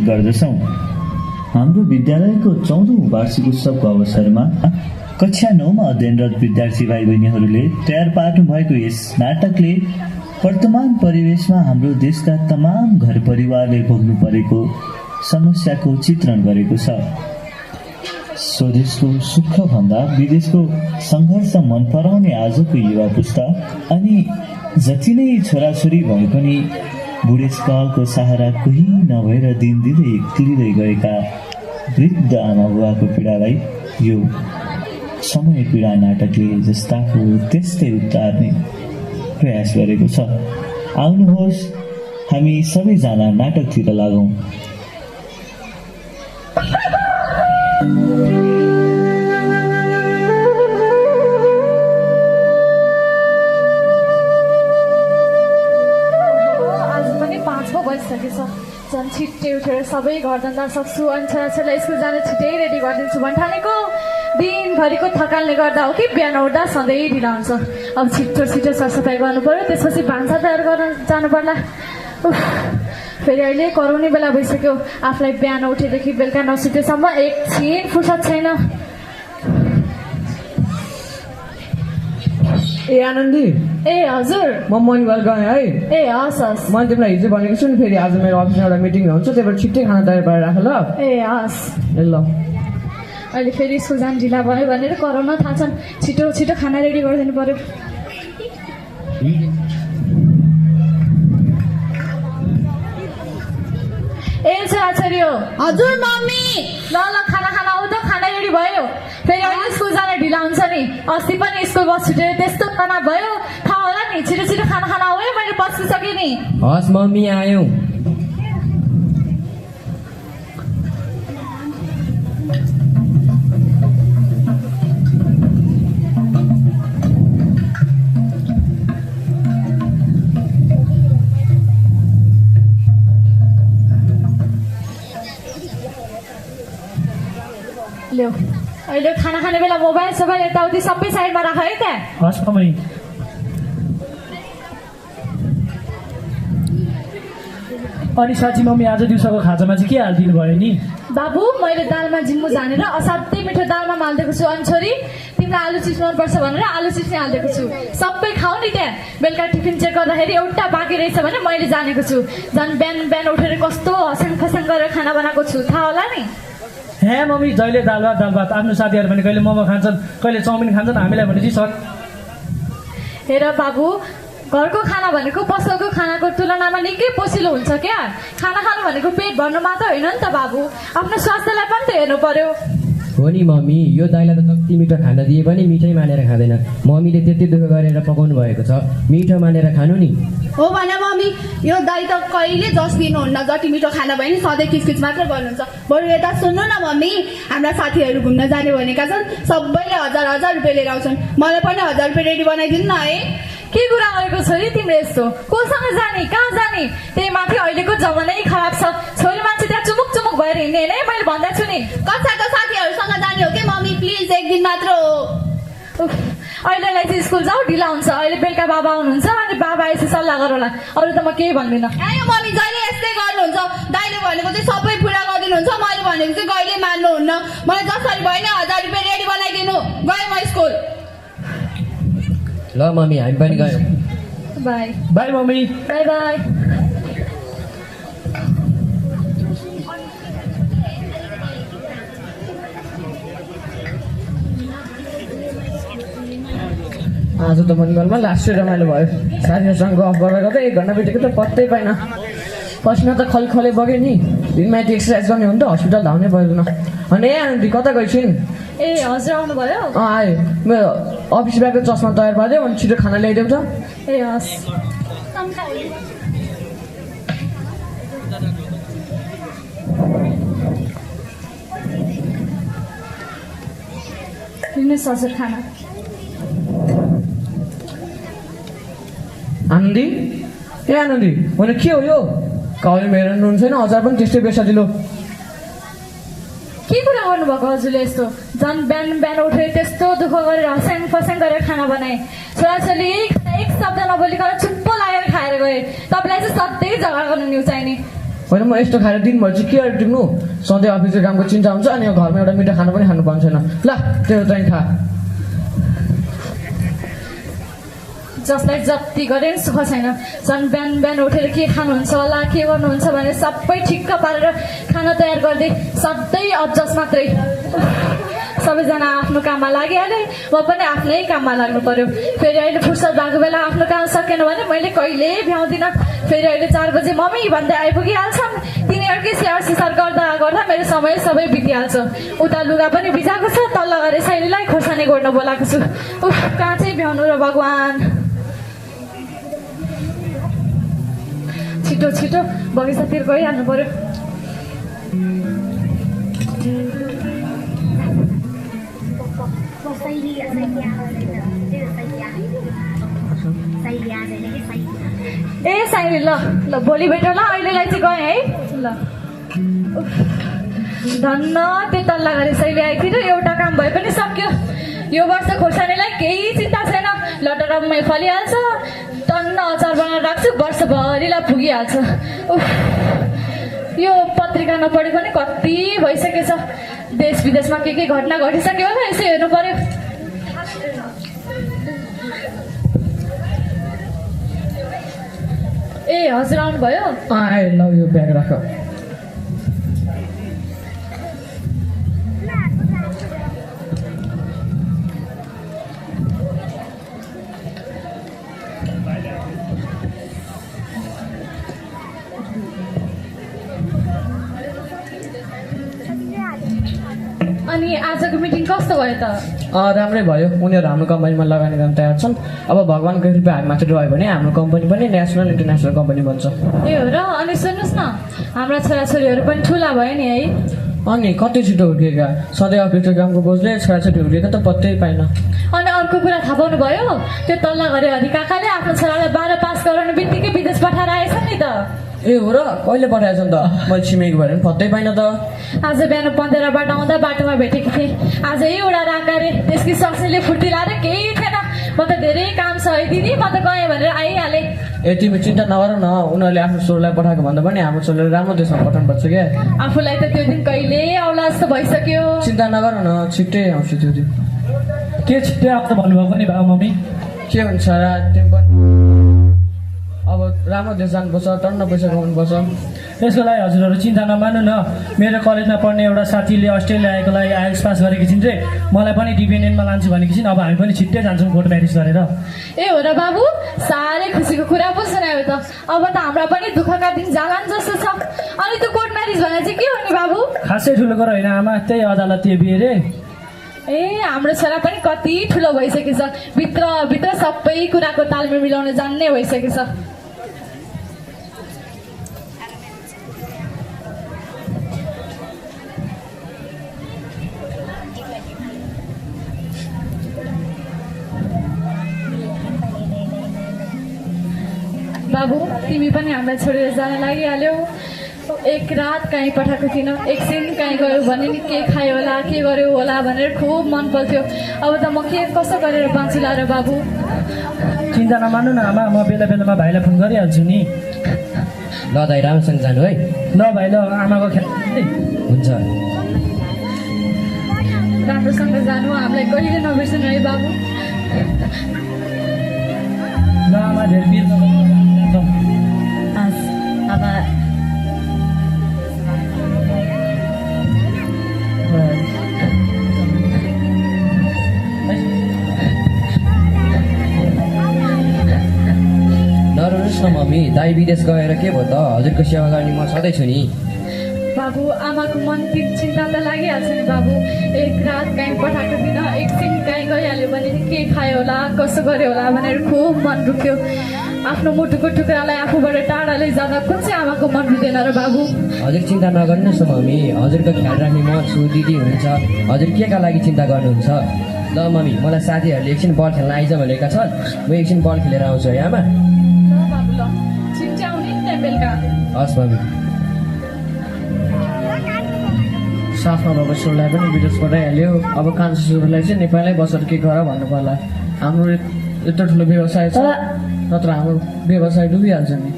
गर्दछौँ। हाम्रो विद्यालयको 14औं वार्षिक उत्सवको अवसरमा कक्षा 9मा अध्ययनरत विद्यार्थी भाइ बहिनीहरूले तयार पार्नु भएको यस नाटकले वर्तमान परिवेशमा हाम्रो देशका तमाम घर परिवारले भोग्नु परेको समस्याको चित्रण गरेको छ। स्वदेशको सुखभन्दा विदेशको सङ्घर्ष मन पराउने आजको युवा पुस्ता अनि जति नै छोराछोरी भए पनि बुढेसकालको सहारा कोही नभएर दिन दिँदै एक्लिँदै गएका वृद्ध आमा बुवाको पीडालाई यो समय पीडा नाटकले जस्ताको त्यस्तै उतार्ने प्रयास गरेको छ। आउनुहोस् हामी सबैजना नाटकतिर लागौँ। झन् छिट्टै उठेर सबै घरधन्दा सक्छु अनि छोराछोरीलाई स्कुल जान छिट्टै रेडी गरिदिन्छु भन्ठानेको दिनभरिको थकानले गर्दा हो कि बिहान उठ्दा सधैँ ढिला हुन्छ। अब छिटो छिटो सरसफाइ गर्नु पर्यो, त्यसपछि भान्सा तयार गर्न जानु पर्ला। फेरि अहिले कराउने बेला भइसक्यो। आफूलाई बिहान उठेदेखि बेलुका नसुतेसम्म एकछिन फुर्सद छैन। ए आनन्दी, ए हजुर, म मर्निङ गएँ है। ए हस् हस्, मैले तिमीलाई हिजो भनेको छु नि, फेरि आज मेरो अफिसमा एउटा मिटिङ हुन्छ, त्यही भएर छिट्टै खाना तयार पारेर राख ल। ए हस्। ए ल, अहिले फेरि स्कुल जानु ढिला भयो भनेर कराउन थाल्छन्। छिटो छिटो खाना रेडी गरिदिनु पर्यो। ए छोराछोरी हो। हजुर मम्मी। ल ल खाना खाना आऊ त, खाना रेडी भयो। फेरि अहिले स्कुल जान ढिला हुन्छ नि। अस्ति पनि स्कुल बस छुटेर त्यस्तो खाना भयो, थाहा होला नि। छिटो छिटो खाना खाना आऊ है, मैले पस्किसकेँ नि। हस् मम्मी, आयौँ। ल्याऊ, अहिले खाना खाने बेला मोबाइल सोबाइल यताउति सबै साइडमा राख है त। हस् मम्मी। अनि साँच्ची मम्मी, आज दिउँसोको खाजामा चाहिँ के हालिदिनु भयो नि? बाबु, मैले दालमा जिम्मु जानेर असाध्यै मिठो दालमा हालिदिएको छु। अनि छोरी, तिमीलाई आलु चिप्स मनपर्छ भनेर आलु चिप्स नै हालिदिएको छु। सबै खाऊ नि त्यहाँ। बेलुका टिफिन चेक गर्दाखेरि एउटा बाँकी रहेछ भने मैले जानेको छु। झन् बिहान बिहान उठेर कस्तो हस्याङ खस्याङ गरेर खाना बनाएको छु, थाहा होला नि। हे मम्मी, जहिले दाल भात आफ्नो साथीहरू भने कहिले मोमो खान्छन्, कहिले चाउमिन खान्छन्, हामीलाई भनेपछि सर। हेर बाबु, घरको खाना भनेको पसलको खानाको तुलनामा निकै पोसिलो हुन्छ क्या। खाना खानु भनेको पेट भर्नु मात्र होइन नि त बाबु, आफ्नो स्वास्थ्यलाई पनि त हेर्नु पर्यो। हो नि मम्मी, यो दाइलाई त कति मिठो खाना दिए पनि मिठै मानेर खाँदैन। मम्मीले त्यति दुःख गरेर पकाउनु भएको छ, मिठो मानेर खानु नि। हो भन मम्मी, यो दाइ त कहिले जस दिनुहुन्न। जति मिठो खाना भयो नि सधैँ किचकिच मात्र गर्नुहुन्छ। बरु यता सुन्नु न मम्मी, हाम्रा साथीहरू घुम्न जाने भनेका छन्, सबैले 1000 रुपियाँ लिएर आउँछन्। मलाई पनि 1000 रुपियाँ रेडी बनाइदिनु न है। के कुरा गरेको छोरी तिमीले यस्तो? कोसँग जाने, कहाँ जाने? त्यही माथि अहिलेको जमानै खराब छ। छोरी मान्छे त्यहाँ चुमुक चुमुक भएर हिँड्ने नै मैले भन्दैछु नि। कक्षाको साथीहरूसँग जाने हो कि मम्मी? प्लिज एक दिन मात्र हो। अहिलेलाई चाहिँ स्कुल जाऊ, ढिला हुन्छ। अहिले बेलुका बाबा आउनुहुन्छ, अनि बाबा आएपछि सल्लाह गरौँला। अरू त म केही भन्दिनँ। आयो मम्मी, जहिले यस्तै गर्नुहुन्छ। दाइले भनेको चाहिँ सबै पुरा गरिदिनुहुन्छ, मैले भनेको चाहिँ कहिले मान्नुहुन्न। मलाई जसरी भयो नि 1000 रुपियाँ रेडी बनाइदिनु। गएँ म स्कुल। ल मम्मी, हामी पनि गयौँ। By by mummy. By by. आज त मनिगलमा लास्ट रमाइलो भयो। साथीहरूसँग गफ गरेर त 1 घन्टा बितेको त पत्तै पाइन। पसिना त खलखलै बग्यो नि। दिनमा यति एक्सर्साइज गर्ने हो नि त, हस्पिटल धाउनै पर्दैन। अनि आन्टी कता गइछिन्? ए हजुर, आउनुभयो? आयो। मेरो अफिस ब्यागको चस्मा तयार पारिदियो, अनि छिटो खाना ल्याइदेऊ त। ए हस्। लिनुहोस् हजुर खाना। आनन्दी, ए आनन्दी, भने के हो यो? कहिले मेरो नुन छैन, अचार पनि त्यस्तै बेसादिलो। के कुरा गर्नुभएको हजुरले यस्तो? झन् बिहान बिहान उठेर त्यस्तो दुःख गरेर हस्याङ फस्याङ गरेर खाना बनाए। छोराछोरी एक शब्द नबोलिकन चुप्पो लागेर खाएर गए। तपाईँलाई चाहिँ सधैँ झगडा गर्नु नि चाहिने। होइन म यस्तो खाएर दिनभरि चाहिँ के अरे टिप्नु सधैँ अफिसको कामको चिन्ता हुन्छ अनि घरमा एउटा मिठो खाना पनि खानु पाउँछ छैन ल त्यो चाहिँ खा जसलाई जति गरे पनि सुख छैन झन् बिहान बिहान उठेर के खानुहुन्छ होला के गर्नुहुन्छ भने सबै ठिक्क पारेर खाना तयार गरिदिए सधैँ अब्जस मात्रै सबैजना आफ्नो काममा लागिहाले म पनि आफ्नै काममा लाग्नु पर्यो फेरि अहिले फुर्सद भएको बेला आफ्नो काम सकेन भने मैले कहिले भ्याउँदिनँ फेरि अहिले 4 बजे मम्मी भन्दै आइपुगिहाल्छन् तिनीहरूकै स्याहार सुसार गर्दा गर्दा मेरो समय सबै बितिहाल्छ उता लुगा पनि भिजाएको छ तल्लो गरे शैलीलाई खोर्सानी गोड्न बोलाएको छु उफ कहाँ चाहिँ भ्याउनु र भगवान् छिटो छिटो बगैँचातिर गइहाल्नु पर्यो ए साइली ल ल भोलि भेटौँ ल अहिलेलाई चाहिँ गएँ है ल उफ, धन्न त्यो तल्ला गरे शैली आइतिर एउटा काम भए पनि सक्यो यो वर्ष खोर्सानीलाई केही चिन्ता छैन लटरम्मै फलिहाल्छ टन्न अचार बनाएर राख्छु वर्षभरिलाई पुगिहाल्छ उफ यो पत्रिका नपढेको पनि कति भइसकेछ देश विदेशमा के घटना घटिसक्यो होला यसो हेर्नु पर्यो ए हजुर आउनुभयो ल यो ब्याग राख अनि आजको मिटिङ कस्तो भयो त राम्रै भयो उनीहरू हाम्रो कम्पनीमा लगानी गर्न तयार छन् अब भगवान्को कृपा हामीमाथि रह्यो भने हाम्रो कम्पनी पनि नेसनल इन्टरनेसनल कम्पनी बन्छ ए हो र अनि सुन्नुहोस् न हाम्रा छोराछोरीहरू पनि ठुला भयो नि है अनि कति छिटो हुर्किएका सधैँ अफिसको कामको बोझले छोराछोरी हुर्किएका त पत्तै पाइन अनि अर्को कुरा थाहा पाउनु भयो त्यो तल्ला घरे हरि काकाले आफ्नो छोरालाई 12 पास गराउने बित्तिकै विदेश पठाएर आएछन् नि त ए हो र कहिले पठाएछन् त मैले छिमेकी भएर पनि पत्तै पाइन त आज बिहान 15बाट आउँदा बाटोमा भेटेकी थिएँ आज एउटा राकारे त्यसकी सक्सेसले फुर्ती लाएर केही थिएन म त धेरै काम छ है दिदी म त गएँ भनेर आइहालेँ ए तिमी चिन्ता नगर न उनीहरूले आफ्नो छोरीलाई पठाएको भन्दा पनि हाम्रो छोरीलाई राम्रो देशमा पठाउनुपर्छ क्या आफूलाई त त्यो दिन कहिले आउला जस्तो भइसक्यो चिन्ता नगर न छिट्टै आउँछु त्यो दिन के छिट्टै आउँछ भन्नुभएको नि बाबु मम्मी के हुन्छ र तिमी पनि अब राम्रो देश जानुपर्छ टन्न पैसा कमाउनुपर्छ त्यसको लागि हजुरहरू चिन्ता नमान्नु न मेरो कलेजमा पढ्ने एउटा साथीले अस्ट्रेलिया आएको लागि आइएल्स पास गरेकी छिन् रे मलाई पनि डिपेन्डेन्टमा लान्छु भनेकी छिन् अब हामी पनि छिट्टै जान्छौँ कोर्ट म्यारिज गरेर ए हो र बाबु साह्रै खुसीको कुरा पो सुनायो त अब त हाम्रा पनि दुःखका दिन जालान् जस्तो छ अनि त्यो कोर्ट म्यारिज भने चाहिँ के हो नि बाबु खासै ठुलो कुरो होइन आमा त्यही अदालतीय बिहे रे ए हाम्रो छोरा पनि कति ठुलो भइसकेछ भित्र भित्र सबै कुराको तालमेल मिलाउन जान्ने भइसकेछ बाबु तिमी पनि हामीलाई छोडेर जान लागिहाल्यौ एक रात कहीँ पठाएको थिएन एकछिन कहीँ गयो भने नि के खायो होला के गर्यो होला भनेर खुब मन पर्थ्यो अब त म के कसो गरेर बाँचुला र बाबु चिन्ता नमान्नु न आमा म बेला बेलामा भाइलाई फोन गरिहाल्छु नि ल दाइ राम्रोसँग जानु है ल भाइ ल आमाको ख्याल हुन्छ राम्रोसँग जानु हामीलाई कहिले नबिर्सनु है बाबु ल आमा धेरै बिर नरोस् न मम्मी दाइ विदेश गएर के भयो त हजुरको सेवा गर्ने म सधैँ छु नि बाबु आमाको मन चिन्ता त लागिहाल्छ नि बाबु एक रात कहीँ पठाएको थिएन एकछिन कहीँ गइहाल्यो भने के खायो होला कसो गर्यो होला भनेर खुब मन दुख्यो आफ्नो मुटुको टुक्रालाई आफूबाट टाढा लैजाँदा कुन चाहिँ आमाको मन दुख्दैन र बाबु हजुर चिन्ता नगर्नुहोस् न मम्मी हजुरको ख्याल राख्ने म छु दिदी हुनुहुन्छ हजुर के का लागि चिन्ता गर्नुहुन्छ ल मम्मी मलाई साथीहरूले एकछिन बल खेल्न आइज भनेका छन् म एकछिन बल खेलेर आउँछु है आमा ल बाबु ल छिट्टै आउने नि बेलुका हस् मम्मी साथमा भएको छोरीलाई पनि विदेश पठाइहाल्यो अब कान्छो छोरीलाई चाहिँ नेपालै बसेर के गर भन्नु पर्ला हाम्रो यत्रो ठुलो व्यवसाय छ नत्र हाम्रो व्यवसाय डुबिहाल्छ नि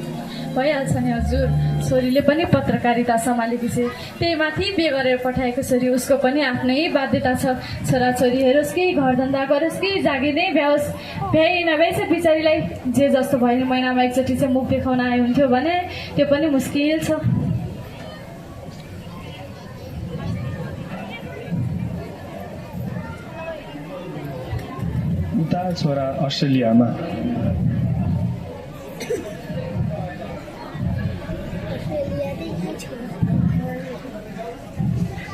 भइहाल्छ नि हजुर। छोरीले पनि पत्रकारिता सम्हालेकी छे, त्यही माथि बिहे गरेर पठाएको छोरी, उसको पनि आफ्नै बाध्यता छ। छोराछोरी हेरोस् कि घरधन्दा गरोस् कि जागिर नै भ्याओस्। भ्याइ नभ्याइ चाहिँ बिचारीलाई जे जस्तो भयो नि महिनामा एकचोटि चाहिँ मुख देखाउन आए हुन्थ्यो भने त्यो पनि मुस्किल छ। उता छोरा अस्ट्रेलियामा।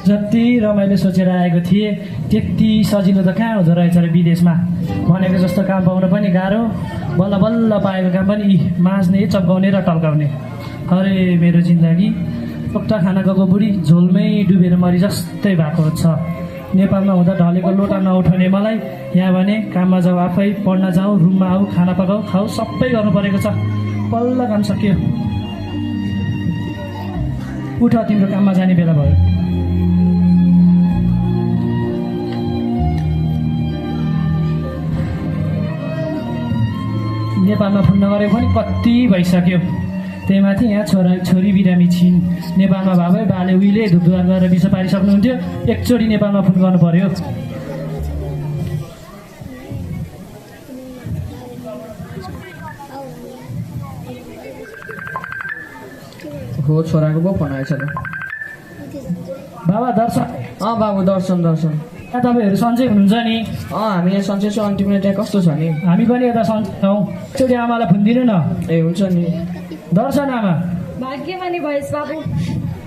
जति रमाइलो सोचेर आएको थिएँ त्यति सजिलो त कहाँ हुँदो रहेछ र विदेशमा। भनेको जस्तो काम पाउन पनि गाह्रो, बल्ल बल्ल पाएको काम पनि माझ्ने चप्काउने र टल्काउने। अरे मेरो जिन्दगी पक्का खाना गएको बुढी झोलमै डुबेर मरि जस्तै भएको छ। नेपालमा हुँदा ढलेको लोटा नउठाउने मलाई यहाँ भने काममा जाऊ, आफै पढ्न जाऊ, रुममा आऊ, खाना पकाऊ, खाऊ, सबै गर्नु परेको छ। बल्ल काम सक्यो। उठ, तिम्रो काममा जाने बेला भयो। नेपालमा फोन नगरेको पनि कति भइसक्यो। त्यही माथि यहाँ छोरी बिरामी छिन्। नेपालमा भए भए बाले उहिले धुपधुवार गरेर विषय पारिसक्नुहुन्थ्यो। एकचोटि नेपालमा फोन गर्नु पर्यो। हो छोराको पो फोन आएछ त। बाबा दर्शन। बाबु दर्शन। यहाँ तपाईँहरू सन्चै हुनुहुन्छ नि? हामी यहाँ सन्चै छौँ। अनि तिमीले त्यहाँ कस्तो छ नि? हामी पनि यता सन्चै छौँ। एकचोटि आमालाई फोन दिनु न। ए हुन्छ नि। दर्शन आमा, भाग्यमानी भएस् बाबु।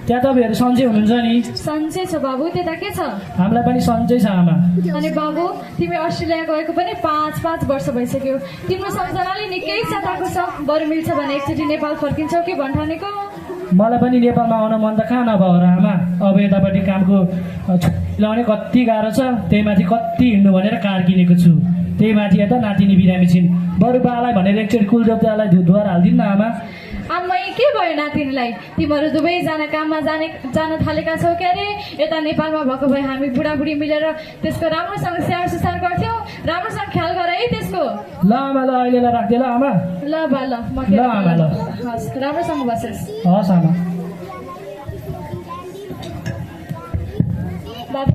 त्यहाँ तपाईँहरू सन्चै हुनुहुन्छ नि? सन्चै छ बाबु। त्यता के छ? हामीलाई पनि सन्चै छ आमा। अनि बाबु तिमी अस्ट्रेलिया गएको पनि 5 वर्ष भइसक्यो। तिम्रो सम्झनाले निकै सताएको छ। बरु मिल्छ भने एकचोटि नेपाल फर्किन्छौ कि भन्ठानेको। मलाई पनि नेपालमा आउन मन त कहाँ नभयो र आमा। अब यतापट्टि कामको लाउने कति गाह्रो छ। त्यही माथि कति हिँड्नु भनेर कार किनेको छु। त्यही माथि यता नातिनी बिरामी छिन्। बरु बालाई भनेर एकचोटि कुलदेवतालाई धुधुवार हालिदिनु न आमा। आम्मै के भयो नातिनीलाई? तिमीहरू दुवैजना काममा जान थालेका छौ के अरे? यता नेपालमा भएको भए हामी बुढाबुढी मिलेर त्यसको राम्रोसँग स्याहार सुसार गर्थ्यौँ। राम्रोसँग ख्याल गर है त्यसको। ल आमा, ल अहिलेलाई राख्दै ल आमा। ल बा ल म ल आमा, ल। हस्, राम्रोसँग बसोस्। हस् आमा। बाबु